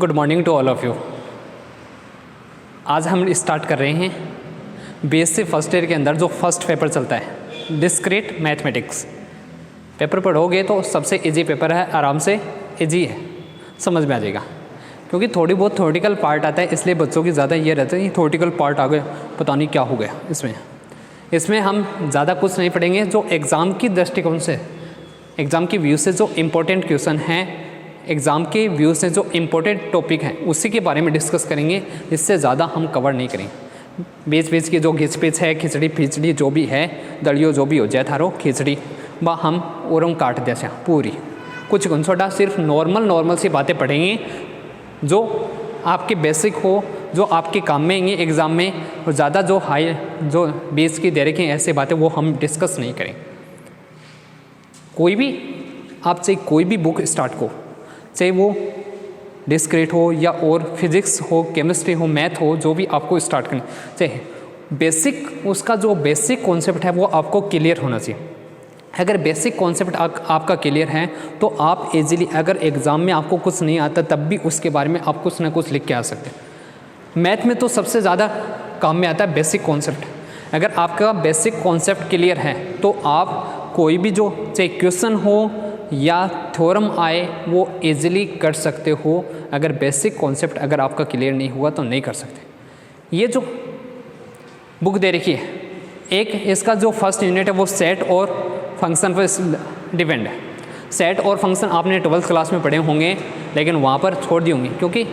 Good morning to all of you. आज हम start कर रहे हैं बीएससी फर्स्ट ईयर के अंदर जो फर्स्ट पेपर चलता है डिस्क्रीट मैथमेटिक्स। पेपर पढ़ोगे तो सबसे इजी पेपर है, आराम से इजी है, समझ में आ जाएगा। क्योंकि थोड़ी बहुत थ्योरेटिकल पार्ट आता है, इसलिए बच्चों की ज़्यादा ये रहता है थ्योरेटिकल पार्ट आ गया, पता नहीं क्या हो गया इसमें हम ज़्यादा कुछ नहीं पढ़ेंगे। जो एग्ज़ाम की दृष्टिकोण से, एग्ज़ाम की व्यू से जो इम्पोर्टेंट क्वेश्चन हैं, एग्ज़ाम के व्यू से जो इम्पोर्टेंट टॉपिक हैं उसी के बारे में डिस्कस करेंगे। इससे ज़्यादा हम कवर नहीं करेंगे। बीच बीच की जो घिच पिच है, खिचड़ी फिचड़ी जो भी है, दलियो जो भी हो जाए थारो खिचड़ी व हम और काट दे पूरी कुछ छोटा सिर्फ नॉर्मल सी बातें पढ़ेंगे जो आपके बेसिक हो, जो आपके काम में आएंगे एग्ज़ाम में। और ज़्यादा जो हाई जो बीच की दे रखे ऐसे बातें वो हम डिस्कस नहीं करें। कोई भी आप चाहे कोई भी बुक स्टार्ट को, चाहे वो डिस्क्रीट हो या और फिजिक्स हो, केमिस्ट्री हो, मैथ हो, जो भी आपको स्टार्ट करना चाहे, बेसिक उसका जो बेसिक कॉन्सेप्ट है वो आपको क्लियर होना चाहिए। अगर बेसिक कॉन्सेप्ट आपका क्लियर है तो आप इजीली, अगर एग्ज़ाम में आपको कुछ नहीं आता तब भी उसके बारे में आप कुछ ना कुछ लिख के आ सकते हैं। मैथ में तो सबसे ज़्यादा काम में आता है बेसिक कॉन्सेप्ट। अगर आपका बेसिक कॉन्सेप्ट क्लियर है तो आप कोई भी जो चाहे क्वेश्चन हो या थ्योरम आए वो इजीली कर सकते हो। अगर बेसिक कॉन्सेप्ट अगर आपका क्लियर नहीं हुआ तो नहीं कर सकते। ये जो बुक दे रखी है, एक इसका जो फर्स्ट यूनिट है वो सेट और फंक्शन पर डिपेंड है। सेट और फंक्शन आपने 12th क्लास में पढ़े होंगे, लेकिन वहाँ पर छोड़ दिए होंगे क्योंकि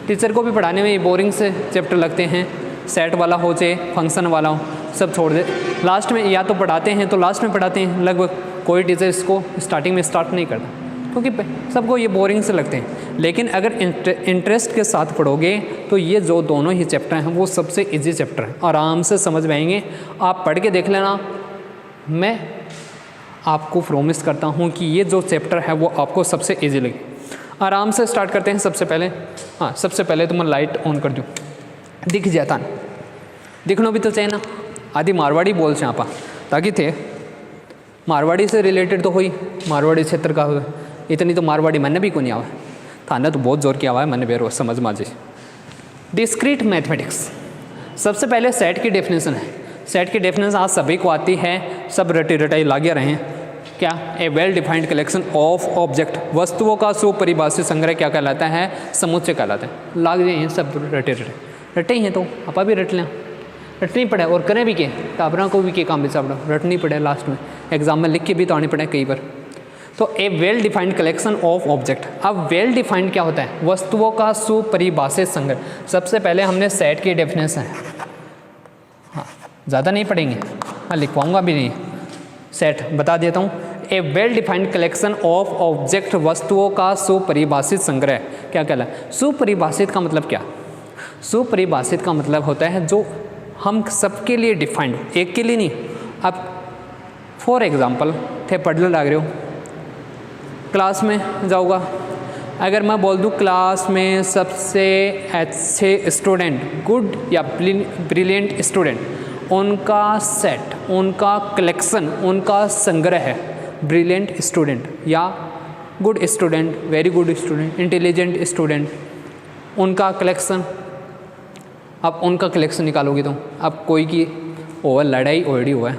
टीचर को भी पढ़ाने में बोरिंग से चैप्टर लगते हैं। सेट वाला हो चाहे फंक्शन वाला हो, सब छोड़ दे। लास्ट में या तो पढ़ाते हैं तो लास्ट में पढ़ाते हैं, लगभग कोई टीचर इसको स्टार्टिंग में स्टार्ट नहीं करता क्योंकि सबको ये बोरिंग से लगते हैं। लेकिन अगर इंटरेस्ट के साथ पढ़ोगे तो ये जो दोनों ही चैप्टर हैं वो सबसे इजी चैप्टर है, आराम से समझ में आएंगे। आप पढ़ के देख लेना, मैं आपको प्रॉमिस करता हूँ कि ये जो चैप्टर है वो आपको सबसे ईजी लगे। आराम से स्टार्ट करते हैं। सबसे पहले तो मैं लाइट ऑन कर दूँ, दिख जाता ना, दिखना भी तो चाहिए ना। आदि मारवाड़ी बोल से आप ताकि थे मारवाड़ी से रिलेटेड तो हुई, मारवाड़ी क्षेत्र का हुआ। इतनी तो मारवाड़ी मैंने भी को नहीं आवा, थाने तो बहुत जोर किया हुआ है, मैंने बेरो समझ में आ जाए। डिस्क्रीट मैथमेटिक्स, सबसे पहले सेट की डेफिनेशन है। सेट की डेफिनेशन आज सभी को आती है, सब रटी रटाई लागे रहे हैं। क्या? A well defined collection of object, वस्तुओं का सुपरिभाषित संग्रह क्या कहलाता है? समुच्चय कहलाता है। लाग जाए सब रटे ही हैं तो आप भी रट लें, रटनी पड़े और करें भी के टाबरा को भी के काम बेचापड़ा रटनी पड़े, लास्ट में एग्जाम में लिख के भी तो आनी पड़े कई बार। तो a well defined collection of object. अब वेल डिफाइंड क्या होता है? वस्तुओं का सुपरिभाषित संग्रह। सबसे पहले हमने सेट की डेफिनेशन है, हाँ ज़्यादा नहीं पढ़ेंगे, मैं लिखवाऊंगा भी नहीं, सेट बता देता हूँ। A well defined collection of object, वस्तुओं का सुपरिभाषित संग्रह क्या कहलाता है? सुपरिभाषित का मतलब क्या? सुपरिभाषित का मतलब होता है जो हम सबके लिए डिफाइंड, एक के लिए नहीं। अब फॉर एग्जांपल थे पढ़ने लग रहे हो, क्लास में जाऊँगा, अगर मैं बोल दूँ क्लास में सबसे अच्छे स्टूडेंट, गुड या ब्रिलियंट स्टूडेंट, उनका सेट, उनका कलेक्शन, उनका संग्रह है ब्रिलियंट स्टूडेंट या good student, very good student, intelligent student, उनका कलेक्शन। अब उनका कलेक्शन निकालोगे तो अब कोई की ओवर लड़ाई ओढ़ी हुआ है,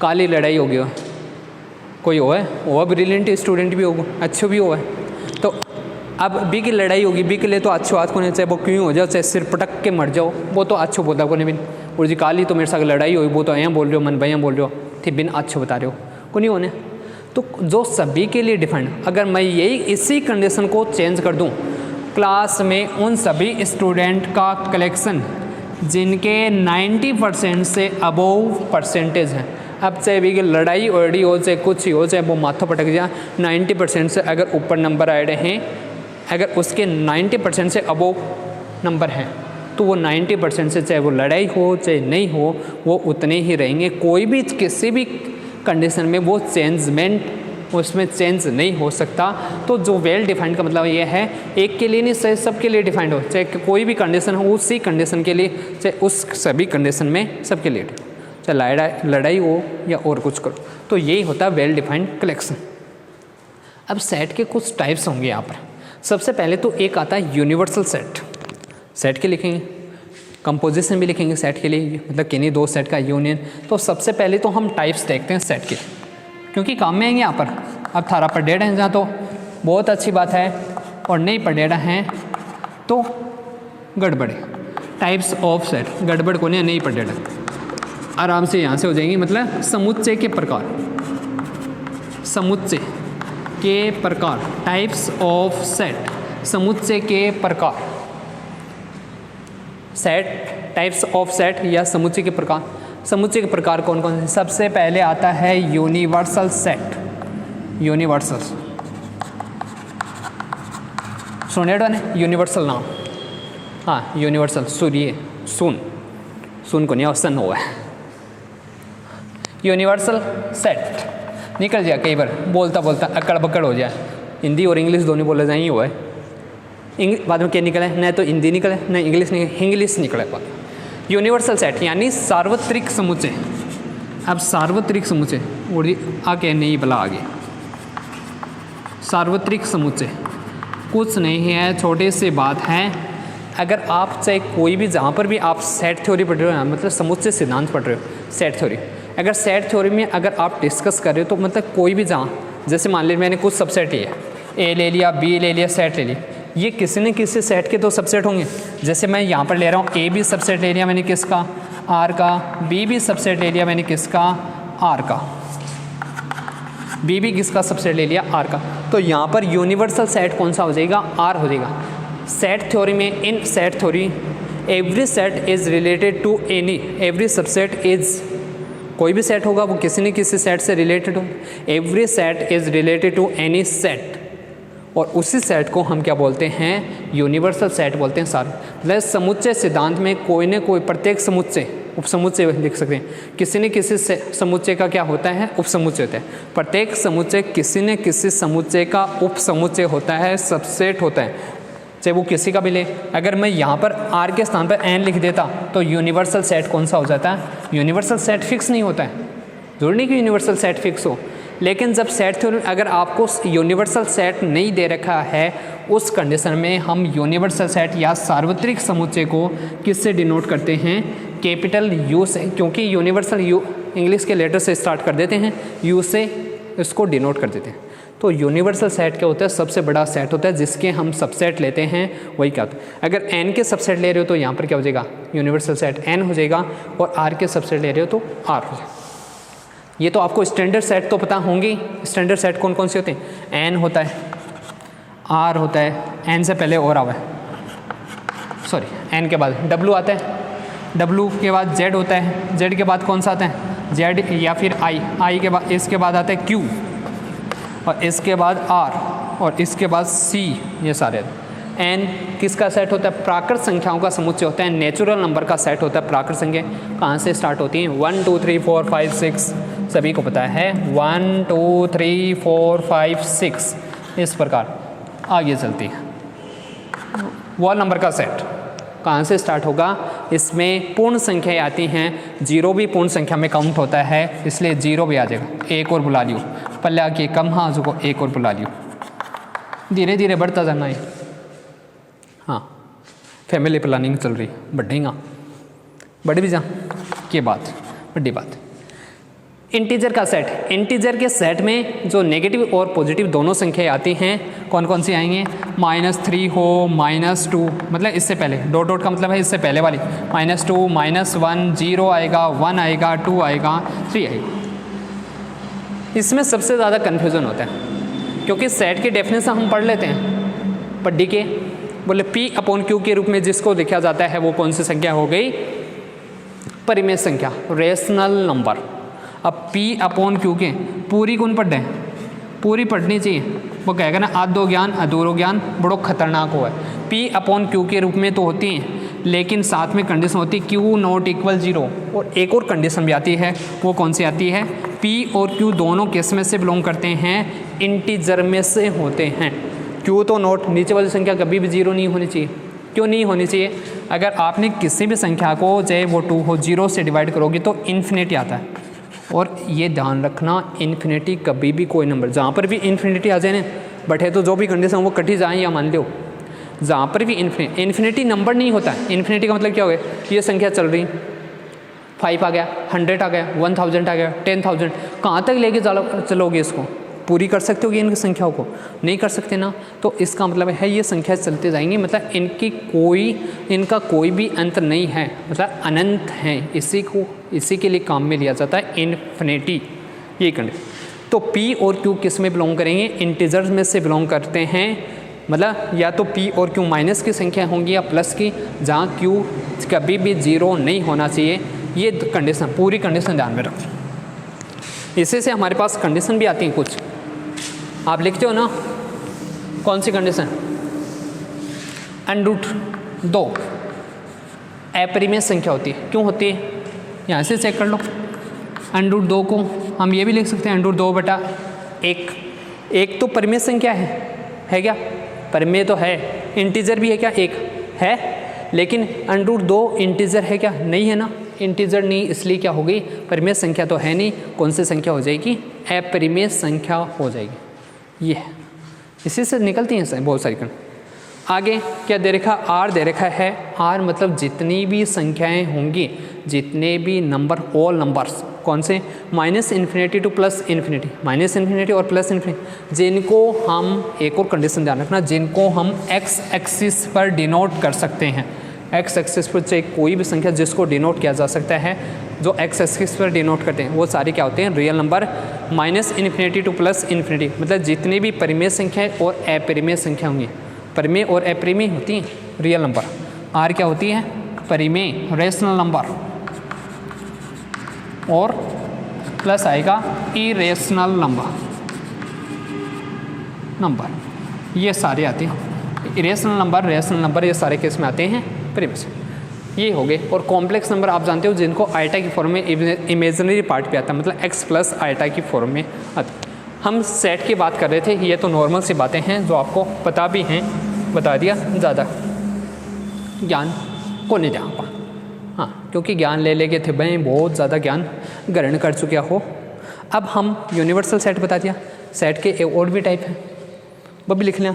काली लड़ाई होगी, कोई हुआ ब्रिलियंट स्टूडेंट भी होगा, अच्छे भी हुआ है। तो अब बी की लड़ाई होगी, बी के लिए तो अच्छी बात को नहीं, चाहे वो क्यों हो जाओ, चाहे सिर पटक के मर जाओ, वो तो अच्छो बोलता को नहीं बिन। और जी काली तो मेरे साथ लड़ाई हुई, वो तो यहाँ बोल रहे हो, मन भैया बोल रहे हो, थे बिन अच्छे बता रहे हो को नहीं होने। तो जो सभी के लिए डिफाइंड, अगर मैं यही इसी कंडीशन को चेंज कर दूँ, क्लास में उन सभी स्टूडेंट का कलेक्शन जिनके 90% से अबोव परसेंटेज हैं। अब चाहे भी कि लड़ाई ओड़ी हो, चाहे कुछ ही हो, चाहे वो माथा पटक जाए, 90% से अगर ऊपर नंबर आए रहे हैं, अगर उसके 90% से अबोव नंबर हैं तो वो 90% से, चाहे वो लड़ाई हो चाहे नहीं हो, वो उतने ही रहेंगे। कोई भी किसी भी कंडीशन में वो चेंजमेंट उसमें चेंज नहीं हो सकता। तो जो वेल डिफाइंड का मतलब ये है, एक के लिए नहीं, चाहे सबके लिए डिफाइंड हो, चाहे कोई भी कंडीशन हो, उसी कंडीशन के लिए, चाहे उस सभी कंडीशन में सबके लिए, चाहे लड़ाई हो या और कुछ करो। तो यही होता है वेल डिफाइंड कलेक्शन। अब सेट के कुछ टाइप्स होंगे यहाँ पर। सबसे पहले तो एक आता है यूनिवर्सल सेट, सेट के लिखेंगे, कंपोजिशन भी लिखेंगे सेट के लिए, मतलब किन्हीं दो सेट का यूनियन। तो सबसे पहले तो हम टाइप्स देखते हैं सेट के, क्योंकि काम में आएंगे यहाँ पर। अब थारा पढ़ेड़ा है जहाँ तो बहुत अच्छी बात है, और नहीं पढ़ेड़ा हैं तो गड़बड़। टाइप्स ऑफ सेट, गड़बड़ को नहीं पढ़ेड़ा, आराम से यहाँ से हो जाएंगे। मतलब समुच्चय के प्रकार, समुच्चय के प्रकार, टाइप्स ऑफ सेट, समुच्चय के प्रकार, सेट, टाइप्स ऑफ सेट या समुच्चय के प्रकार। समुच्चय के प्रकार कौन कौन से? सबसे पहले आता है यूनिवर्सल सेट, यूनिवर्सल, सुने ने यूनिवर्सल नाम, हाँ यूनिवर्सल, सूर्य सुन को नहीं औसन हुआ है। यूनिवर्सल सेट निकल जाए, कई बार बोलता बोलता अकड़ बकड़ हो जाए, हिंदी और इंग्लिश दोनों बोले जाए, हुआ है। बाद में क्या निकले, न तो हिंदी निकले न इंग्लिश निकले, इंग्लिश निकले बात। यूनिवर्सल सेट यानी सार्वत्रिक समुच्चय। अब सार्वत्रिक समुच्चय और आगे नहीं बला आगे, सार्वत्रिक समुच्चय कुछ नहीं है, छोटे से बात है। अगर आप चाहे कोई भी, जहाँ पर भी आप सेट थ्योरी पढ़ रहे हो, मतलब समुच्चय सिद्धांत पढ़ रहे हो, सेट थ्योरी, अगर सेट थ्योरी में अगर आप डिस्कस कर रहे हो तो मतलब कोई भी जहाँ, जैसे मान लीजिए मैंने कुछ सबसेट लिया, ए ले लिया, बी ले लिया, सेट ले लिया, ये किसी न किसी सेट के तो सबसेट होंगे। जैसे मैं यहाँ पर ले रहा हूँ, ए भी सबसेट ले लिया मैंने किसका, आर का, बी भी सबसेट ले लिया मैंने किसका, आर का, बी भी किसका सबसेट ले लिया, आर का। तो यहाँ पर यूनिवर्सल सेट कौन सा हो जाएगा, आर हो जाएगा। सेट थ्योरी में, in set theory every set is related to any, every subset is, कोई भी सेट होगा वो किसी न किसी सेट से रिलेटेड हो। Every set is related to any set, और उसी सेट को हम क्या बोलते हैं, यूनिवर्सल सेट बोलते हैं। सारे मतलब समुच्चय सिद्धांत में कोई न कोई, प्रत्येक समुच्चय, उपसमुच्चय लिख सकते हैं, किसी न किसी समुच्चय का क्या होता है, उपसमुच्चय होता है। प्रत्येक समुच्चय किसी न किसी समुच्चय का उपसमुच्चय होता है, सबसेट होता है, चाहे वो किसी का भी ले। अगर मैं यहाँ पर आर के स्थान पर एन लिख देता तो यूनिवर्सल सेट कौन सा हो जाता है, यूनिवर्सल सेट फिक्स नहीं होता है, जरूरी नहीं कि यूनिवर्सल सेट फिक्स हो। लेकिन जब सेट थ्योरी अगर आपको यूनिवर्सल सेट नहीं दे रखा है, उस कंडीशन में हम यूनिवर्सल सेट या सार्वत्रिक समुच्चय को किससे डिनोट करते हैं, कैपिटल यू से, क्योंकि यूनिवर्सल यू इंग्लिश के लेटर से स्टार्ट कर देते हैं, यू से इसको डिनोट कर देते हैं। तो यूनिवर्सल सेट क्या होता है, सबसे बड़ा सेट होता है जिसके हम सबसेट लेते हैं, वही क्या होता है। अगर एन के सबसेट ले रहे हो तो यहाँ पर क्या हो जाएगा, यूनिवर्सल सेट एन हो जाएगा, और आर के सबसेट ले रहे हो तो आर हो जाएगा। ये तो आपको स्टैंडर्ड सेट तो पता होंगे। स्टैंडर्ड सेट कौन कौन से होते हैं, एन होता है, आर होता है, एन से पहले और आवा है, सॉरी एन के बाद डब्लू आता है, डब्लू के बाद जेड होता है, जेड के बाद कौन सा आता है, जेड या फिर आई, आई के बाद, इसके बाद आता है क्यू, और इसके बाद आर, और इसके बाद सी। ये सारे एन किसका सेट होता है, प्राकृत संख्याओं का समुच्चय होता है, नेचुरल नंबर का सेट होता है। प्राकृत संख्या कहाँ से स्टार्ट होती हैं, 1 2 3 4 5 6, सभी को पता है 1 2 3 4 5 6, इस प्रकार आगे चलती है। वॉल नंबर का सेट कहाँ से स्टार्ट होगा, इसमें पूर्ण संख्याएं आती हैं, जीरो भी पूर्ण संख्या में काउंट होता है, इसलिए जीरो भी आ जाएगा। एक और बुला लियो, पल्ला के कम हाथ को एक और बुला लियो, धीरे धीरे बढ़ता जाना है। हाँ, फैमिली प्लानिंग चल रही, बढ़ेगा, बढ़ भी जा के बात, बड़ी बात। इंटीजर का सेट, इंटीजर के सेट में जो नेगेटिव और पॉजिटिव दोनों संख्याएं आती हैं, कौन कौन सी आएंगे, -3 हो, -2, मतलब इससे पहले, डॉट डॉट का मतलब है इससे पहले वाली, -2 -1, 0 आएगा, 1 आएगा, 2 आएगा, 3 आएगा। इसमें सबसे ज़्यादा कन्फ्यूज़न होता है, क्योंकि सेट की डेफिनेशन हम पढ़ लेते हैं, पर डी के बोले P/Q के रूप में जिसको लिखा जाता है वो कौन सी संख्या हो गई, परिमेय संख्या, रेशनल नंबर। अब P/Q के पूरी कौन पढ़ रहे हैं, पूरी पढ़नी चाहिए, वो कहेगा ना आधो ज्ञान अधूरो ज्ञान बड़ो खतरनाक हुआ है। P/Q के रूप में तो होती हैं, लेकिन साथ में कंडीशन होती है Q ≠ 0, और एक और कंडीशन भी आती है, वो कौन सी आती है, P और Q दोनों किस में से बिलोंग करते हैं, इंटीजर में से होते हैं। Q तो नोट, नीचे वाली संख्या कभी भी 0 नहीं होनी चाहिए। क्यों नहीं होनी चाहिए, अगर आपने किसी भी संख्या को चाहे वो 2 हो 0 से डिवाइड करोगे तो इन्फिनिटी आता है, और ये ध्यान रखना इन्फिनिटी कभी भी कोई नंबर जहाँ पर भी इन्फिनिटी आ जाए ना, बट है तो जो भी कंडीशन वो कट ही जाए, या मान लो जहाँ पर भी इन्फिनिटी नंबर नहीं होता है। इन्फिनिटी का मतलब क्या हो गया, ये संख्या चल रही 5 आ गया, 100 आ गया, 1000 आ गया, 10,000, कहाँ तक लेके चलोगे इसको? पूरी कर सकते हो कि इनकी संख्याओं को? नहीं कर सकते ना। तो इसका मतलब है ये संख्या चलते जाएंगी, मतलब इनका कोई भी अंत नहीं है, मतलब अनंत है। इसी के लिए काम में लिया जाता है इन्फिनिटी, ये कंडीशन। तो P और Q किस में बिलोंग करेंगे? इंटीजर्स में से बिलोंग करते हैं, मतलब या तो P और Q माइनस की संख्या होंगी या प्लस की, जहाँ Q कभी भी 0 नहीं होना चाहिए। ये कंडीशन, पूरी कंडीशन ध्यान में रखो। इसी से हमारे पास कंडीशन भी आती हैं कुछ, आप लिखते हो ना, कौन सी कंडीशन? √2 अपरिमेय संख्या होती है। क्यों होती है? यहाँ से चेक कर लो। √2 को हम ये भी लिख सकते हैं √2/1। एक तो परिमेय संख्या है क्या? परिमेय तो है। इंटीजर भी है क्या? एक है, लेकिन √2 इंटीजर है क्या? नहीं है ना। इंटीजर नहीं, इसलिए क्या हो गई? परिमेय संख्या तो है नहीं। कौन सी संख्या हो जाएगी? अपरिमेय संख्या हो जाएगी। ये इसी से निकलती हैं बहुत सारी आगे क्या दे रखा? R दे रखा है। R मतलब जितनी भी संख्याएं होंगी, जितने भी नंबर, ऑल नंबर्स, कौन से? -∞ टू +∞, -∞ और +∞, जिनको हम, एक और कंडीशन ध्यान रखना, जिनको हम x एक्सिस पर डिनोट कर सकते हैं। x एक्सिस पर चाहे कोई भी संख्या जिसको डिनोट किया जा सकता है, जो x एक्सिस पर डिनोट करते हैं, वो सारे क्या होते हैं? Real number. -∞ टू +∞, मतलब जितनी भी परिमेय संख्याएं और अपरिमेय संख्या होंगी, परिमेय और अपरिमेय होती हैं रियल नंबर। R क्या होती है? परिमेय, रेशनल नंबर, और प्लस आएगा इरेशनल नंबर। ये सारे आते हैं इरेशनल नंबर, रेशनल नंबर, ये सारे केस में आते हैं परिमेय से। ये हो गए। और कॉम्प्लेक्स नंबर आप जानते हो, जिनको आइटा की फॉर्म में इमेजिनरी पार्ट पे आता है, मतलब x + आइटा की फॉर्म में आता है। हम सेट की बात कर रहे थे, ये तो नॉर्मल सी बातें हैं जो आपको पता भी हैं, बता दिया, ज़्यादा ज्ञान को नहीं दे पा। हाँ, क्योंकि ज्ञान ले लेके थे भाई, बहुत ज़्यादा ज्ञान ग्रहण कर चुके हो। अब हम यूनिवर्सल सेट बता दिया। सेट के और भी टाइप हैं, वो भी लिख लें।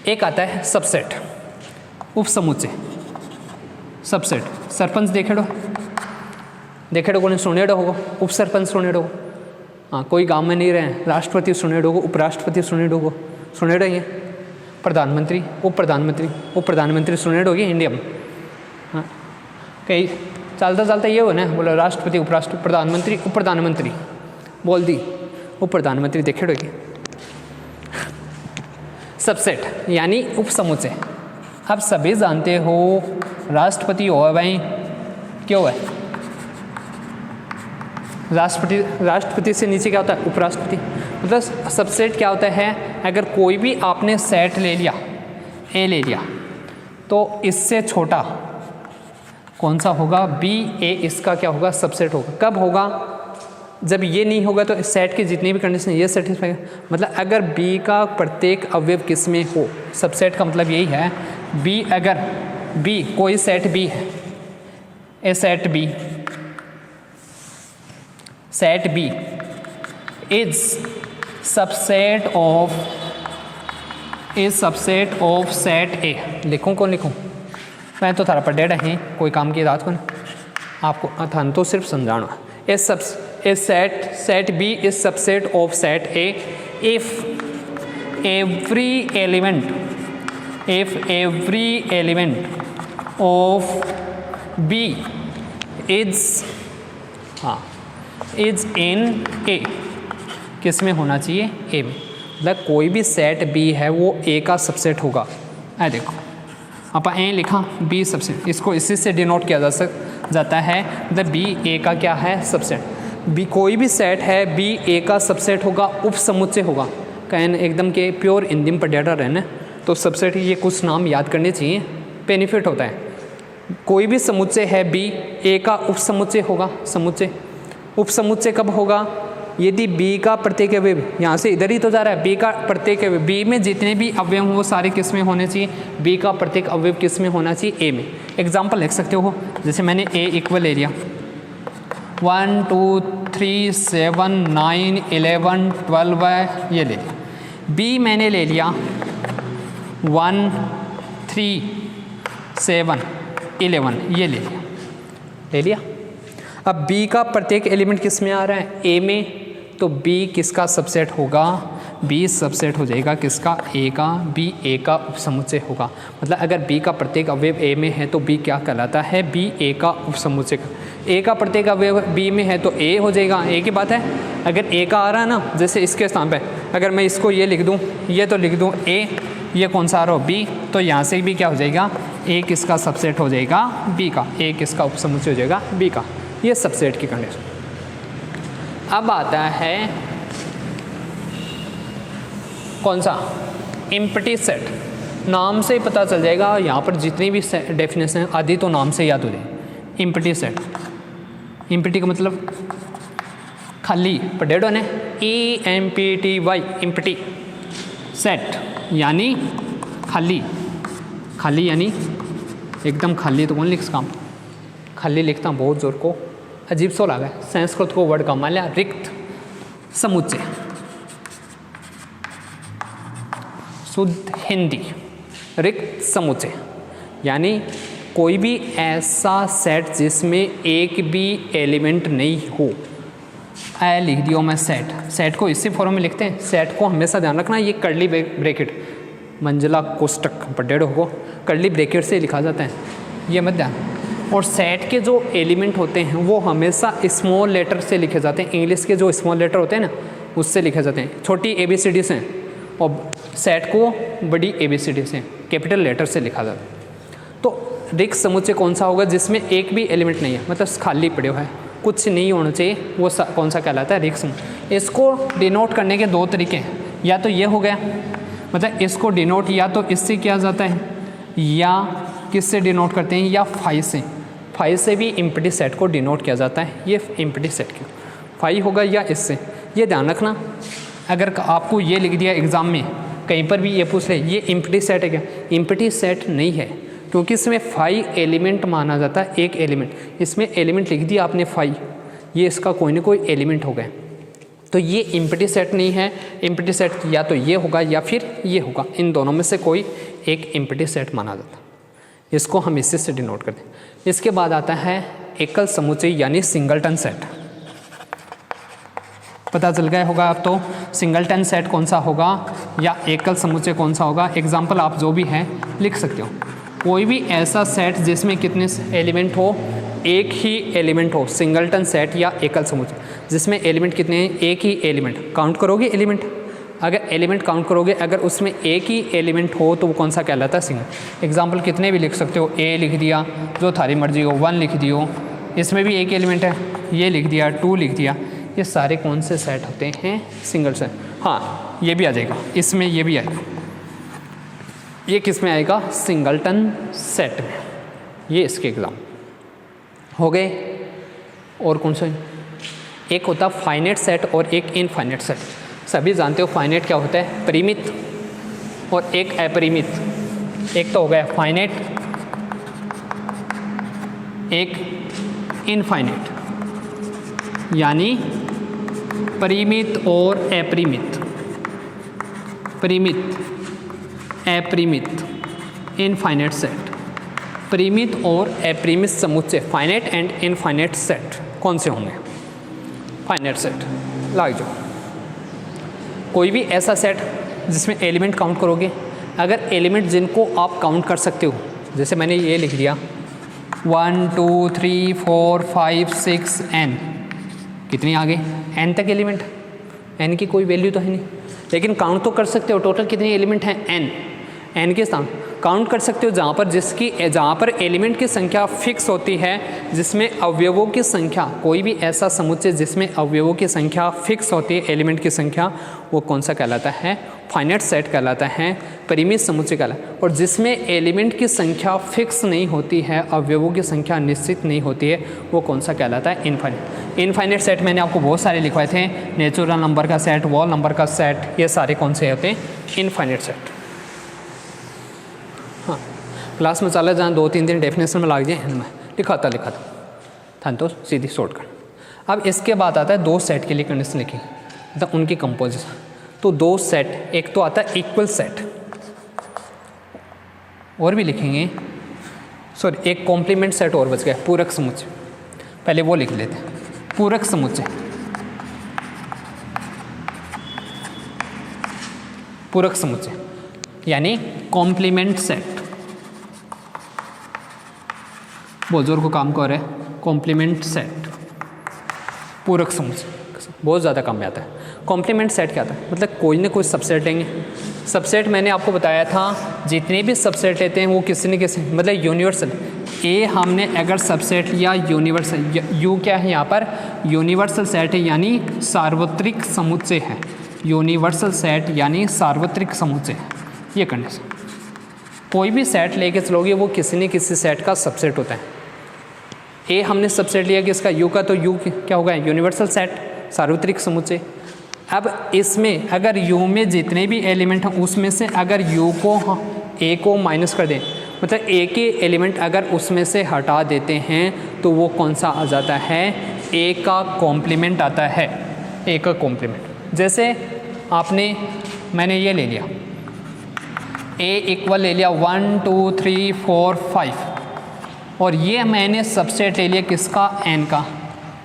एक आता है सबसेट, उपसमुच्चय। सबसेट सरपंच देखेड़ो को सुनेड़ो होगा, उप सरपंच सुनेड़ो। हाँ, कोई गांव में नहीं रहे, राष्ट्रपति सुनेड़ो को, उपराष्ट्रपति सुनेड़ो को, सुनेड़ो ये प्रधानमंत्री, उप प्रधानमंत्री सुनेड़ो ये इंडिया में। हाँ, कहीं चलता ये हो ना, बोला राष्ट्रपति, उपराष्ट्रपति, प्रधानमंत्री, उप प्रधानमंत्री बोल दी, उप प्रधानमंत्री देखेड़ो ये। सबसेट यानी उपसमुच्चय। अब सभी जानते हो राष्ट्रपति हो भाई, क्यों है? राष्ट्रपति से नीचे क्या होता है? उपराष्ट्रपति। मतलब सबसेट क्या होता है? अगर कोई भी आपने सेट ले लिया, ए ले लिया, तो इससे छोटा कौन सा होगा? बी। ए इसका क्या होगा? सबसेट होगा। कब होगा? जब ये नहीं होगा तो इस सेट की जितनी भी कंडीशन ये सेटिस्फाई है। मतलब अगर बी का प्रत्येक अवयव किस में हो, सबसेट का मतलब यही है। बी, अगर बी कोई सेट बी है, a set B is subset of set A. लिखूं कौन लिखूं? मैं तो थारा पढ़ रहे, कोई काम की रात को ना, आपको थान तो सिर्फ समझाना। Set B is subset of set A if every element of B is in A. किस में होना चाहिए? ए में। मतलब कोई भी सेट बी है वो ए का सबसेट होगा। ऐ देखो, आप ए लिखा, बी सबसेट, इसको इसी से डिनोट किया जाता है। मतलब बी ए का क्या है? सबसेट। बी कोई भी सेट है, बी ए का सबसेट होगा, उपसमुच्चय होगा। कहन एकदम के प्योर हिंदी में पढ़ा रहना, तो सबसेट ये कुछ नाम याद करने चाहिए, बेनिफिट होता है। कोई भी समुच्चय है बी, ए का उपसमुच्चय होगा। उपसमुच्चय कब होगा? यदि बी का प्रत्येक अवयव, यहाँ से इधर ही तो जा रहा है, बी का प्रत्येक अवयव, बी में जितने भी अवयव हों वो सारे किस में होने चाहिए? बी का प्रत्येक अवयव किस में होना चाहिए? ए में। एग्जाम्पल लिख सकते हो, जैसे मैंने ए इक्वल ले लिया, 1 2 3 7 9 11 12 है, ये ले लिया। बी मैंने ले लिया 1 3 7 11, ये ले लिया। अब बी का प्रत्येक एलिमेंट किस में आ रहा है, ए में, तो बी किसका सबसेट होगा, बी सबसेट हो जाएगा किसका, ए का, बी ए का उपसमुच्चय होगा। मतलब अगर बी का प्रत्येक अवयव ए में है तो बी क्या कहलाता है, बी ए का उपसमुच्चय। ए का प्रत्येक अवयव बी में है तो ए हो जाएगा, ए की बात है। अगर ए का आ रहा है ना, जैसे इसके स्थान पे अगर मैं इसको ये लिख दूँ, ये तो लिख दूँ ए, ये कौन सा आ रहा हो, बी, तो यहाँ से भी क्या हो जाएगा, ए किसका सबसेट हो जाएगा, बी का, ए किसका उपसमुच्चय हो जाएगा, बी का। ये सबसेट की कंडीशन। अब आता है कौन सा, एम्प्टी सेट। नाम से ही पता चल जाएगा, यहाँ पर जितनी भी डेफिनेशन है आदि तो नाम से याद हो जाए। एम्प्टी सेट, एम्प्टी का मतलब खाली, पढ़ेड़ो ने EMPTY, एम्प्टी सेट यानी खाली। खाली यानी एकदम खाली, तो कौन लिख काम, खाली लिखता हूँ बहुत जोर को, अजीब सा लगा है, संस्कृत को वर्ड का मान लिया, रिक्त समुच्चय, शुद्ध हिंदी, रिक्त समुच्चय यानी कोई भी ऐसा सेट जिसमें एक भी एलिमेंट नहीं हो। ऐ लिख दियो मैं सेट, सेट को इसी फॉर्म में लिखते हैं। सेट को हमेशा ध्यान रखना, ये कर्ली ब्रैकेट, मंजिला कोष्टक पढ़ेड़ो को कर्ली ब्रैकेट से लिखा जाता है, ये मत ध्यान। और सेट के जो एलिमेंट होते हैं वो हमेशा स्मॉल लेटर से लिखे जाते हैं। इंग्लिश के जो स्मॉल लेटर होते हैं ना, उससे लिखे जाते हैं, छोटी ABCD से, और सेट को बड़ी ABCD से, कैपिटल लेटर से लिखा जाता है। तो रिक्त समुच्चय कौन सा होगा, जिसमें एक भी एलिमेंट नहीं है, मतलब खाली पड़े हुआ है, कुछ नहीं होना चाहिए, वो कौन सा कहलाता है, रिक्त समुच्चय। इसको डिनोट करने के दो तरीके हैं, या तो ये हो गया, मतलब इसको डिनोट या तो इससे किया जाता है, या किससे डिनोट करते हैं, या फाई से। फाई से भी एम्प्टी सेट को डिनोट किया जाता है, ये एम्प्टी सेट की फाई होगा या इससे, ये ध्यान रखना। अगर आपको ये लिख दिया एग्ज़ाम में, कहीं पर भी ये पूछ ले ये एम्प्टी सेट है क्या, एम्प्टी सेट नहीं है, क्योंकि इसमें 5 एलिमेंट माना जाता है, एक एलिमेंट, इसमें एलिमेंट लिख दिया आपने 5, ये इसका कोई ना कोई एलिमेंट हो गया, तो ये एम्प्टी सेट नहीं है। एम्प्टी सेट या तो ये होगा या फिर ये होगा, इन दोनों में से कोई एक एम्प्टी सेट माना जाता है, इसको हम इससे से डिनोट करते हैं। इसके बाद आता है एकल समुच्चय यानी सिंगलटन सेट। पता चल गया होगा आप तो सिंगलटन सेट कौन सा होगा या एकल समुच्चय कौन सा होगा। एग्जाम्पल आप जो भी है लिख सकते हो, कोई भी ऐसा सेट जिसमें कितने एलिमेंट हो, एक ही एलिमेंट हो, सिंगलटन सेट या एकल समुच्चय, जिसमें एलिमेंट कितने हैं, एक ही एलिमेंट। काउंट करोगे एलिमेंट, अगर एलिमेंट काउंट करोगे, अगर उसमें एक ही एलिमेंट हो तो वो कौन सा कहलाता है, सिंगल। एग्जाम्पल कितने भी लिख सकते हो, ए लिख दिया, जो थारी मर्जी हो, 1 लिख दियो, इसमें भी एक एलिमेंट है, ये लिख दिया, 2 लिख दिया, ये सारे कौन से सेट होते हैं, सिंगल सेट। हाँ ये भी आ जाएगा, इसमें ये भी आएगा, ये किस में आएगा, सिंगलटन सेट में। ये इसके एग्जाम हो गए। और कौन सा, एक होता फाइनाइट सेट और एक इनफाइनाइट सेट। सभी जानते हो फाइनाइट क्या होता है, परिमित, और एक अपरिमित। एक तो हो गया फाइनाइट, एक इनफाइनाइट, यानी परिमित और अपरिमित, परिमित अपरिमित, इनफाइनाइट सेट। परिमित और अपरिमित समुच्चय, फाइनाइट एंड इनफाइनाइट सेट कौन से होंगे, फाइनाइट सेट। लाग जाओ, कोई भी ऐसा सेट जिसमें एलिमेंट काउंट करोगे, अगर एलिमेंट जिनको आप काउंट कर सकते हो, जैसे मैंने ये लिख दिया 1 2 3 4 5 6 n, कितनी आ गई, n तक एलिमेंट, n की कोई वैल्यू तो है नहीं, लेकिन काउंट तो कर सकते हो, टोटल कितने एलिमेंट हैं, n के स्थान काउंट कर सकते हो, जहाँ पर एलिमेंट की संख्या फिक्स होती है, जिसमें अवयवों की संख्या, कोई भी ऐसा समुच्चय जिसमें अवयवों की संख्या फिक्स होती है, एलिमेंट की संख्या, वो कौन सा कहलाता है, फाइनाइट सेट कहलाता है, परिमित समुच्चय कहलाता है। और जिसमें एलिमेंट की संख्या फिक्स नहीं होती है, अवयवों की संख्या निश्चित नहीं होती है, वो कौन सा कहलाता है, इनफाइनाइट। इनफाइनाइट सेट मैंने आपको बहुत सारे लिखवाए थे, नेचुरल नंबर का सेट, वॉल नंबर का सेट, ये सारे कौन से होते हैं, इनफाइनाइट सेट। हाँ क्लास में चला जहाँ 2-3 दिन डेफिनेशन में लग जाए, मैं लिखा था थान तो सीधी शॉर्ट कर। अब इसके बाद आता है दो सेट के लिए कंडीशन लिखी, मतलब उनकी कंपोजिशन। तो दो सेट, एक तो आता है इक्वल सेट, और भी लिखेंगे, सॉरी एक कॉम्प्लीमेंट सेट और बच गया, पूरक समुच्चय, पहले वो लिख लेते हैं। पूरक समुच्चय, पूरक समुच्चय यानी कॉम्प्लीमेंट सेट, बहुत जोर को काम कर रहे हैं, कॉम्प्लीमेंट सेट, पूरक समुच्चय बहुत ज़्यादा काम में आता है। कॉम्प्लीमेंट सेट क्या आता है, मतलब कोई ना कोई सबसेट लेंगे। सबसेट मैंने आपको बताया था जितने भी सबसेट लेते हैं वो किसी न किसी, मतलब यूनिवर्सल, ए हमने अगर सबसेट लिया यूनिवर्सल, यू क्या है यहाँ पर, यूनिवर्सल सेट है यानी सार्वत्रिक समुच्चय है, यूनिवर्सल सेट यानी सार्वत्रिक समुच्चय है। ये कंडीशन, कोई भी सेट लेके चलोगे वो किसी न किसी सेट का सबसेट होता है। ए हमने सबसेट लिया किसका, यू का, तो यू क्या होगा, यूनिवर्सल सेट, सार्वत्रिक समुच्चय। अब इसमें अगर यू में जितने भी एलिमेंट हैं उसमें से अगर यू को ए को माइनस कर दें, मतलब ए के एलिमेंट अगर उसमें से हटा देते हैं तो वो कौन सा आ जाता है, ए का कॉम्प्लीमेंट आता है, ए का कॉम्प्लीमेंट। जैसे आपने, मैंने ये ले लिया, ए इक्वल ले लिया 1 2 3 4 5, और ये मैंने सबसेट ले लिया किसका, एन का।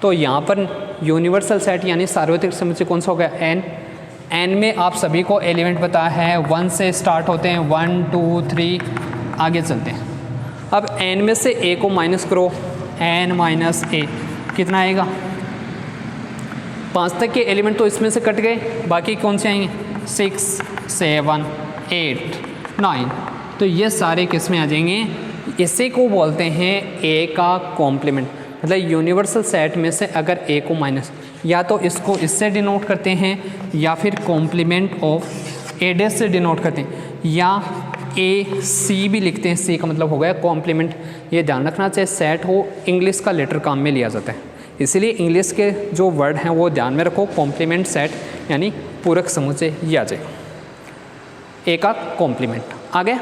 तो यहाँ पर यूनिवर्सल सेट यानी सार्वत्रिक समुच्चय कौन सा हो गया, एन। एन में आप सभी को एलिमेंट पता है, 1 से स्टार्ट होते हैं, 1 2 3 आगे चलते हैं। अब एन में से ए को माइनस करो, एन माइनस ए कितना आएगा, 5 तक के एलिमेंट तो इसमें से कट गए, बाकी कौन से आएंगे, 6 7 8 9, तो ये सारे किस में आ जाएंगे, इसी को बोलते हैं ए का कॉम्प्लीमेंट। मतलब यूनिवर्सल सेट में से अगर ए को माइनस, या तो इसको इससे डिनोट करते हैं या फिर कॉम्प्लीमेंट ऑफ ए डैश से डिनोट करते हैं, या ए सी भी लिखते हैं, सी का मतलब हो गया कॉम्प्लीमेंट। ये ध्यान रखना, चाहे सेट हो इंग्लिश का लेटर काम में लिया जाता है, इसीलिए इंग्लिश के जो वर्ड हैं वो ध्यान में रखो, कॉम्प्लीमेंट सेट यानी पूरक समुच्चय ये आ जाए, ए का कॉम्प्लीमेंट आ गया।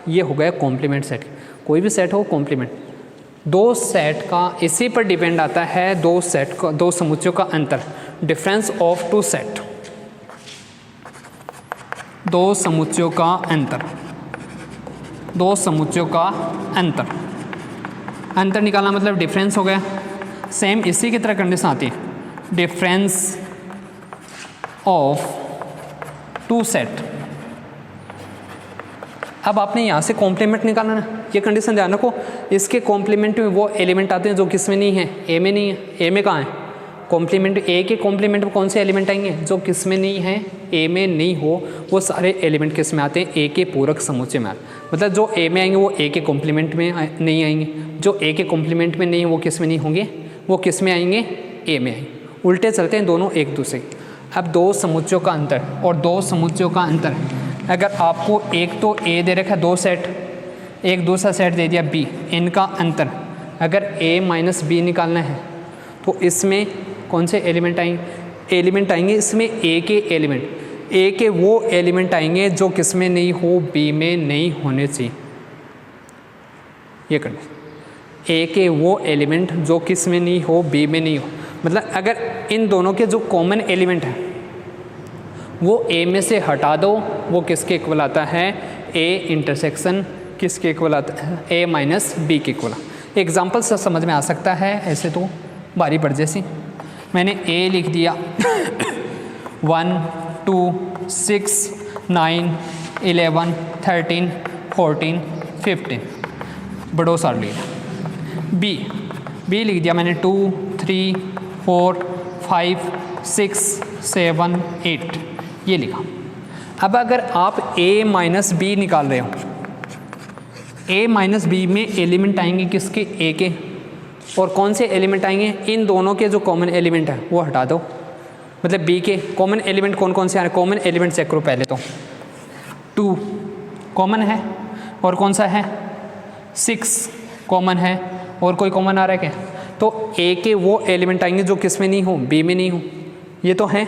ये हो गया कॉम्प्लीमेंट सेट, कोई भी सेट हो कॉम्प्लीमेंट। दो सेट का इसी पर डिपेंड आता है, दो सेट का, दो समुच्चयों का अंतर, डिफरेंस ऑफ टू सेट, दो समुच्चयों का अंतर, दो समुच्चयों का अंतर, अंतर निकालना मतलब डिफरेंस हो गया। सेम इसी की तरह कंडीशन आती है, डिफरेंस ऑफ टू सेट। अब आपने यहाँ से कॉम्प्लीमेंट निकालना ना, ये कंडीशन ध्यान रखो, इसके कॉम्प्लीमेंट में वो एलिमेंट आते हैं जो किस में नहीं है, ए में नहीं है। ए में कहाँ है कॉम्प्लीमेंट, ए के कॉम्प्लीमेंट में कौन से एलिमेंट आएंगे, जो किस में नहीं है, ए में नहीं हो, वो सारे एलिमेंट किस में आते हैं, ए के पूरक समुच्चय में। मतलब जो ए में आएंगे वो ए के कॉम्प्लीमेंट में नहीं आएंगे, जो ए के कॉम्प्लीमेंट में नहीं है वो किस में नहीं होंगे, वो किस में आएंगे, ए में आएंगे। उल्टे चलते हैं दोनों एक दूसरे। अब दो समुच्चयों का अंतर और दो समुच्चयों का अंतर, अगर आपको एक तो ए दे रखा है दो सेट, एक दूसरा सेट दे दिया बी, इनका अंतर अगर ए माइनस बी निकालना है तो इसमें कौन से एलिमेंट आएंगे, एलिमेंट आएंगे इसमें ए के एलिमेंट, ए के वो एलिमेंट आएंगे जो किस में नहीं हो, बी में नहीं होने चाहिए। ये करना, ए के वो एलिमेंट जो किस में नहीं हो, बी में नहीं हो। मतलब अगर इन दोनों के जो कॉमन एलिमेंट हैं वो ए में से हटा दो, वो किसके इक्वल आता है, ए इंटरसेक्शन किसके इक्वल आता है, ए माइनस बी के इक्वल। एग्जाम्पल से समझ में आ सकता है, ऐसे तो बारी पड़ जैसी। मैंने ए लिख दिया 1 2 6 9 11 13 14 15 बड़ो सार लिया। बी लिख दिया मैंने 2 3 4 5 6 7 8 ये लिखा। अब अगर आप ए माइनस बी निकाल रहे हो, ए माइनस बी में एलिमेंट आएंगे किसके, ए के, और कौन से एलिमेंट आएंगे, इन दोनों के जो कॉमन एलिमेंट है वो हटा दो। मतलब बी के कॉमन एलिमेंट कौन कौन से आ रहे हैं, कॉमन एलिमेंट चेक करो पहले तो। 2 कॉमन है और कौन सा है, 6 कॉमन है और कोई कॉमन आ रहा है क्या, तो ए के वो एलिमेंट आएंगे जो किस में नहीं हो, बी में नहीं हो। ये तो हैं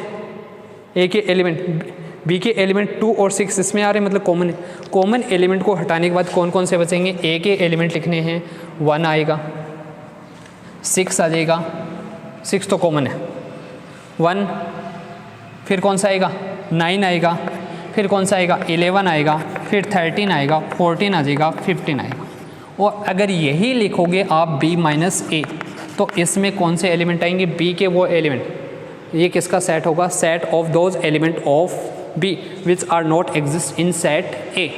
ए के एलिमेंट, बी के एलिमेंट 2 और 6 इसमें आ रहे हैं, मतलब कॉमन है। कॉमन एलिमेंट को हटाने के बाद कौन कौन से बचेंगे, ए के एलिमेंट लिखने हैं, 1 आएगा, 6 आ जाएगा, 6 तो कॉमन है, 1, फिर कौन सा आएगा 9 आएगा, फिर कौन सा आएगा 11 आएगा, फिर 13 आएगा, 14 आ जाएगा, 15 आएगा। और अगर यही लिखोगे आप b माइनस ए, तो इसमें कौन से एलिमेंट आएंगे, b के वो एलिमेंट, ये किसका सेट होगा, set of those element of b which are not exist in set a।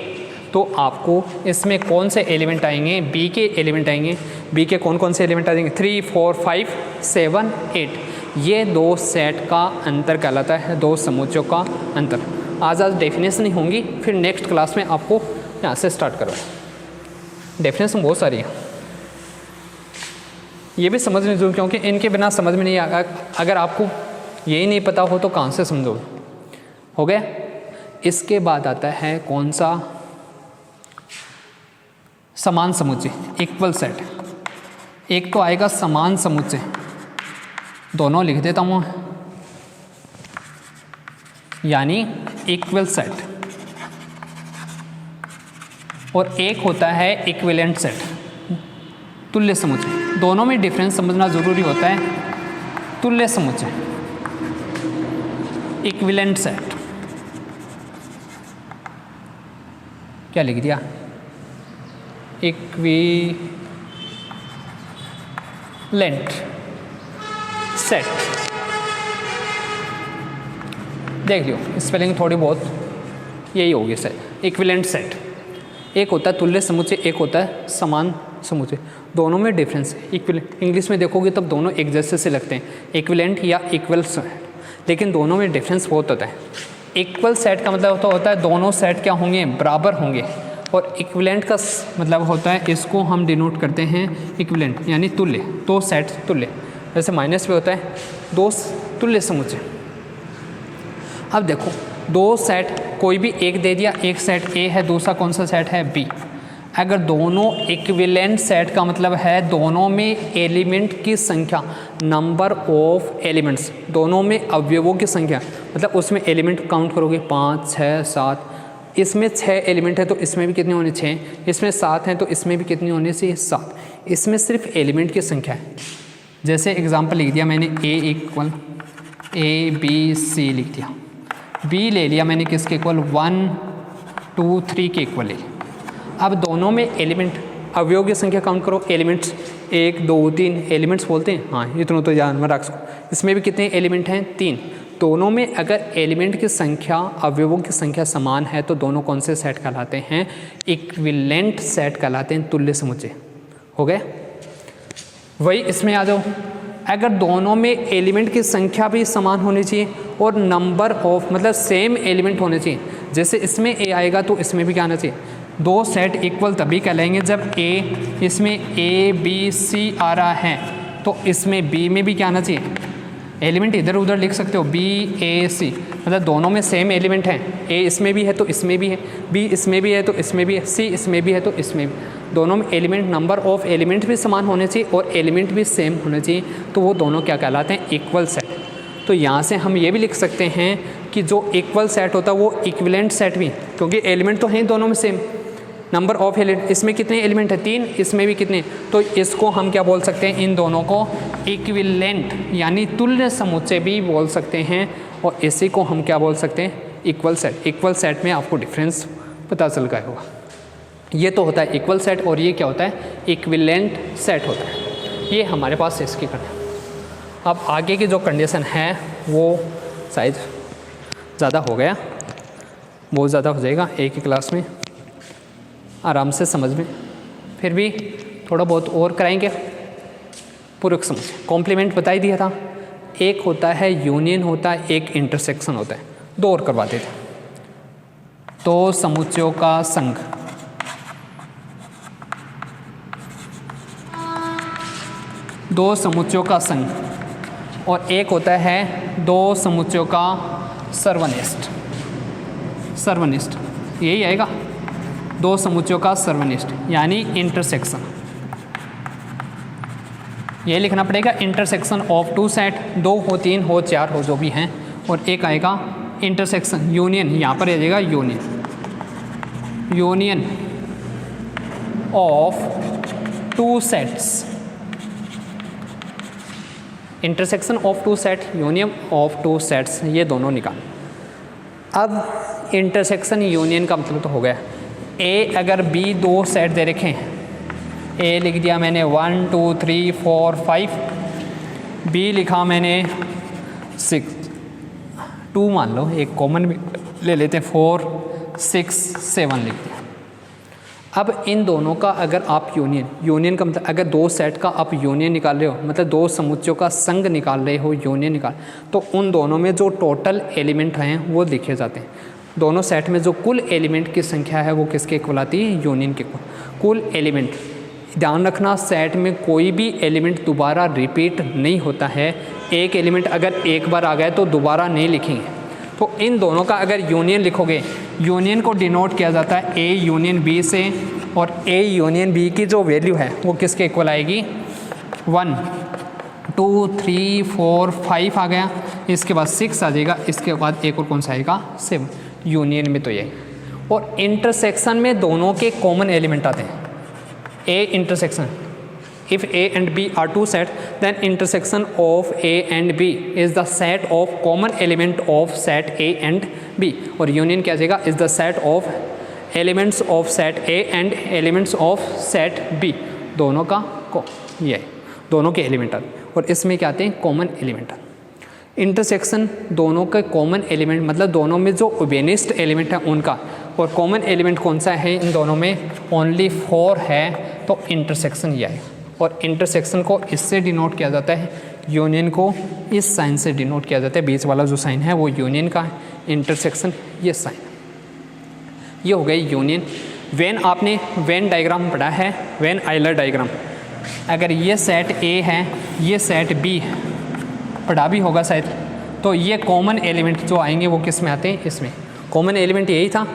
तो आपको इसमें कौन से एलिमेंट आएंगे, b के एलिमेंट आएंगे, b के कौन कौन से एलिमेंट आ जाएंगे, 3, 4, 5, 7, 8, ये दो सेट का अंतर कहलाता है, दो समुच्चयों का अंतर। आज डेफिनेशन ही होंगी, फिर नेक्स्ट क्लास में आपको यहाँ से स्टार्ट करवाएं। डेफिनेशन बहुत सारी है, ये भी समझनी जरूर, क्योंकि इनके बिना समझ में नहीं आएगा। अगर आपको यही नहीं पता हो तो कहाँ से समझोगे। हो गया। इसके बाद आता है कौन सा, समान समुच्चय, इक्वल सेट। एक तो आएगा समान समुच्चय, दोनों लिख देता हूँ, यानी इक्वल सेट, और एक होता है इक्विवेलेंट सेट, तुल्य समुच्चय। दोनों में डिफरेंस समझना जरूरी होता है। तुल्य समुच्चय, इक्विवेलेंट सेट, क्या लिख दिया, इक्विवेलेंट सेट। देख लियो स्पेलिंग थोड़ी बहुत यही होगी सर। इक्विवेलेंट सेट, एक होता है तुल्य समुच्चय, एक होता है समान समुच्चय। दोनों में डिफरेंस है। इक्विवेलेंट इंग्लिश में देखोगे तब दोनों एक जैसे से लगते हैं, इक्विवेलेंट या इक्वल सेट, लेकिन दोनों में डिफरेंस बहुत होता है। इक्वल सेट का मतलब होता है दोनों सेट क्या होंगे, बराबर होंगे, और इक्विवेलेंट का मतलब होता है, इसको हम डिनोट करते हैं इक्विवेलेंट यानी तुल्य, दो सेट तुल्य। जैसे माइनस पे होता है दो तुल्य समुच्चय। अब देखो दो सेट कोई भी एक दे दिया, एक सेट ए है, दूसरा कौन सा सेट है बी। अगर दोनों इक्विवेलेंट सेट का मतलब है दोनों में एलिमेंट की संख्या, नंबर ऑफ एलिमेंट्स, दोनों में अवयवों की संख्या, मतलब उसमें एलिमेंट काउंट करोगे 5, 6, 7, इसमें 6 एलिमेंट है तो इसमें भी कितने होने 6, इसमें 7 हैं तो इसमें भी कितनी होने चाहिए 7। इसमें सिर्फ एलिमेंट की संख्या है। जैसे एग्जांपल लिख दिया मैंने A इक्वल ABC लिख दिया, B ले लिया मैंने किसके इक्वल 1, 2, 3 के इक्वल ले लिया। अब दोनों में एलिमेंट अवयव की संख्या काउंट करो, एलिमेंट्स 1, 2, 3 एलिमेंट्स बोलते हैं, हाँ इतना तो ध्यान में रख सको। इसमें भी कितने एलिमेंट हैं 3। दोनों में अगर एलिमेंट की संख्या अवयवों की संख्या समान है तो दोनों कौन से सेट कहलाते हैं, इक्विवेलेंट सेट कहलाते हैं, तुल्य समुच्चय। हो गए। वही इसमें आ जाओ, अगर दोनों में एलिमेंट की संख्या भी समान होनी चाहिए और नंबर ऑफ मतलब सेम एलिमेंट होने चाहिए। जैसे इसमें ए आएगा तो इसमें भी क्या आना चाहिए, दो सेट इक्वल तभी कहलाएंगे जब ए, इसमें ABC आ रहा है तो इसमें B में भी क्या आना चाहिए, एलिमेंट इधर उधर लिख सकते हो BAC, मतलब दोनों में सेम एलिमेंट हैं। A इसमें भी है तो इसमें भी है, B इसमें भी है तो इसमें भी है, C इसमें भी है तो इसमें भी। दोनों में एलिमेंट, नंबर ऑफ एलिमेंट भी समान होने चाहिए और एलिमेंट भी सेम होने चाहिए, तो वो दोनों क्या कहलाते हैं, इक्वल सेट। तो यहाँ से हम ये भी लिख सकते हैं कि जो इक्वल सेट होता है वो इक्विवेलेंट सेट भी, क्योंकि एलिमेंट तो हैं दोनों में सेम, नंबर ऑफ एलिमेंट, इसमें कितने एलिमेंट है 3, इसमें भी कितने, तो इसको हम क्या बोल सकते हैं, इन दोनों को इक्विवेलेंट यानी तुल्य समुच्चय भी बोल सकते हैं, और इसी को हम क्या बोल सकते हैं, इक्वल सेट। इक्वल सेट में आपको डिफरेंस पता चल गया होगा। ये तो होता है इक्वल सेट और ये क्या होता है, इक्विवेलेंट सेट होता है। ये हमारे पास इसकी कंडीशन। अब आगे की जो कंडीशन है वो शायद ज़्यादा हो गया, बहुत ज़्यादा हो जाएगा एक ही क्लास में, आराम से समझ में, फिर भी थोड़ा बहुत और कराएंगे। पूरक समझ, कॉम्प्लीमेंट बता ही दिया था, एक होता है यूनियन होता है, एक इंटरसेक्शन होता है, दो और करवा देते। तो समुच्चयों का संघ, दो समुच्चयों का संघ, और एक होता है दो समुच्चयों का सर्वनिष्ठ। सर्वनिष्ठ यही आएगा, दो समुच्चयों का सर्वनिष्ठ यानी इंटरसेक्शन। ये लिखना पड़ेगा, इंटरसेक्शन ऑफ टू सेट, 2 हो 3 हो 4 हो जो भी हैं, और एक आएगा इंटरसेक्शन यूनियन, यहाँ पर आ जाएगा union, union of two sets intersection of two set, union of two sets, ये दोनों निकाल। अब इंटरसेक्शन यूनियन का मतलब तो हो गया, ए अगर बी दो सेट दे रखे हैं, ए लिख दिया मैंने 1 2 3 4 5, बी लिखा मैंने 6, 2 मान लो, एक कॉमन भी ले लेते हैं, 4 6 7 लिख दिया। अब इन दोनों का अगर आप यूनियन का मतलब अगर दो सेट का आप यूनियन निकाल रहे हो, मतलब दो समुच्चयों का संघ निकाल रहे हो, यूनियन निकाल, तो उन दोनों में जो टोटल एलिमेंट हैं वो लिखे जाते हैं। दोनों सेट में जो कुल एलिमेंट की संख्या है वो किसके इक्वल आती है, यूनियन के कुल एलिमेंट। ध्यान रखना सेट में कोई भी एलिमेंट दोबारा रिपीट नहीं होता है। एक एलिमेंट अगर एक बार आ गया तो दोबारा नहीं लिखेंगे। तो इन दोनों का अगर यूनियन लिखोगे, यूनियन को डिनोट किया जाता है ए यूनियन बी से, और ए यूनियन बी की जो वैल्यू है वो किसके इक्वल आएगी, 1 2 3 4 5 आ गया, इसके बाद 6 आ जाएगा, इसके बाद एक और कौन सा आएगा, 7। यूनियन में तो ये, और इंटरसेक्शन में दोनों के कॉमन एलिमेंट आते हैं। A intersection, if A and B are two sets, then intersection of A and B is the set of common element of set A and B, और union क्या जाएगा, is the set of elements of set A and elements of set B, दोनों का ये दोनों के element आते हैं, और इसमें क्या आते हैं, कॉमन एलिमेंट। इंटरसेक्शन दोनों के कॉमन एलिमेंट मतलब दोनों में जो ओबेनिस्ट एलिमेंट है उनका, और कॉमन एलिमेंट कौन सा है इन दोनों में, ओनली 4 है, तो इंटरसेक्शन ये आएगा। और इंटरसेक्शन को इससे डिनोट किया जाता है, यूनियन को इस साइन से डिनोट किया जाता है, बीच वाला जो साइन है वो यूनियन का है, इंटरसेक्शन ये साइन, ये हो गई यूनियन। वेन आपने वेन डायग्राम पढ़ा है, वेन आइलर डायग्राम, अगर ये सेट ए है, ये सेट बी पढ़ा भी होगा शायद, तो ये कॉमन एलिमेंट जो आएंगे वो किस में आते हैं, इसमें। कॉमन एलिमेंट यही था,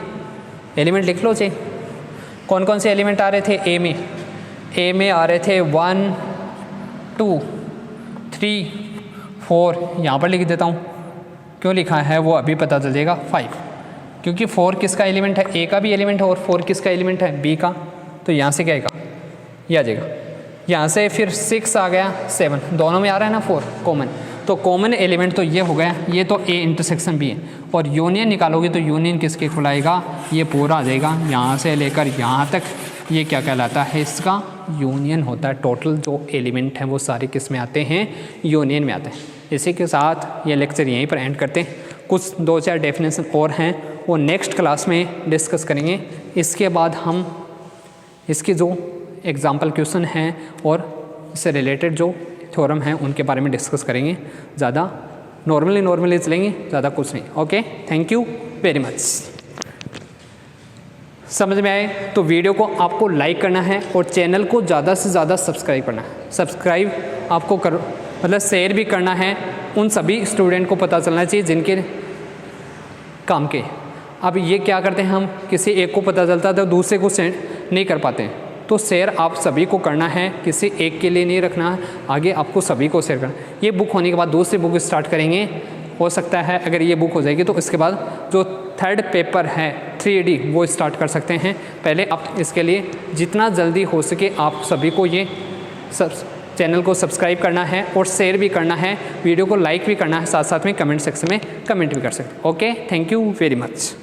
एलिमेंट लिख लो चाहिए, कौन कौन से एलिमेंट आ रहे थे ए में, ए में आ रहे थे 1 2 3 4, यहाँ पर लिख देता हूँ, क्यों लिखा है वो अभी पता चल जाएगा, 5, क्योंकि 4 किसका एलिमेंट है, ए का भी एलिमेंट है, और 4 किसका एलिमेंट है, बी का, तो यहाँ से क्या आएगा, ये आ जाएगा, यहाँ से फिर 6 आ गया, 7, दोनों में आ रहा है ना 4 कॉमन, तो कॉमन एलिमेंट तो ये हो गया, ये तो ए इंटरसेक्शन भी है, और यूनियन निकालोगे तो यूनियन किसके इक्वल आएगा, ये पूरा आ जाएगा, यहाँ से लेकर यहाँ तक, ये क्या कहलाता है, इसका यूनियन होता है। टोटल जो एलिमेंट हैं वो सारे किस में आते हैं, यूनियन में आते हैं। इसी के साथ ये लेक्चर यहीं पर एंड करते हैं। कुछ 2-4 डेफिनेशन और हैं वो नेक्स्ट क्लास में डिस्कस करेंगे। इसके बाद हम इसके जो एग्जाम्पल क्वेश्चन हैं और इससे रिलेटेड जो थ्योरम हैं उनके बारे में डिस्कस करेंगे। ज़्यादा नॉर्मली चलेंगे, ज़्यादा कुछ नहीं। Okay, thank you very much. समझ में आए तो वीडियो को आपको लाइक करना है और चैनल को ज़्यादा से ज़्यादा सब्सक्राइब करना है। सब्सक्राइब आपको करो, मतलब शेयर भी करना है, उन सभी स्टूडेंट को पता चलना चाहिए जिनके काम के। अब ये क्या करते हैं, हम किसी एक को पता चलता है तो दूसरे को सेंड नहीं कर पाते हैं, तो शेयर आप सभी को करना है, किसी एक के लिए नहीं रखना है, आगे आपको सभी को शेयर करना। ये बुक होने के बाद दूसरी बुक स्टार्ट करेंगे, हो सकता है अगर ये बुक हो जाएगी तो इसके बाद जो 3rd पेपर है 3D वो स्टार्ट कर सकते हैं। पहले आप इसके लिए जितना जल्दी हो सके आप सभी को ये चैनल को सब्सक्राइब करना है और शेयर भी करना है, वीडियो को लाइक भी करना है, साथ साथ में कमेंट सेक्शन में कमेंट भी कर सकते हैं। Okay, thank you very much.